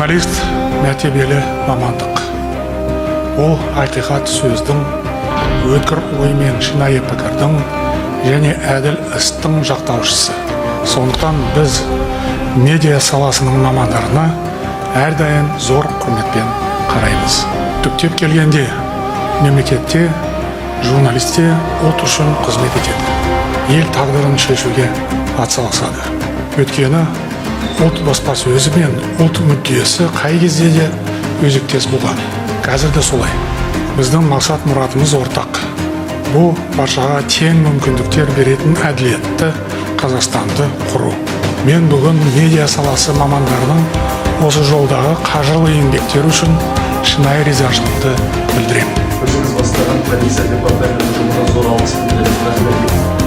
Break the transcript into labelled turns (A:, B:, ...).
A: Журналист мәртебелі мамандық. Ол ақиқат сөздің, өткір ой мен шынайы пікірдің және әділ істің жақтаушысы. Сондықтан біз медиа саласының мамандарына әрдайым зор құрметпен қараймыз. Түптеп келгенде, мемлекетте, журналистте ұлт үшін қызмет етеді. Ел тағдырын шешуге атсалысады. Өйткені ұлт баспасөзі мен ұлт мүддесі қай кезде де өзектес болған. Қазір де солай. Біздің мақсат мұратымыз ортақ. Бұл баршаға тең мүмкіндіктер беретін әділетті Қазақстанды құру. Мен бүгін медиа саласы мамандарының осы жолдағы қажырлы еңбектері үшін шынайы ризашылықты білдіремін.
B: Өзіңіз бастаған полиция департаменті жұмысына зор алғыс білдіремін.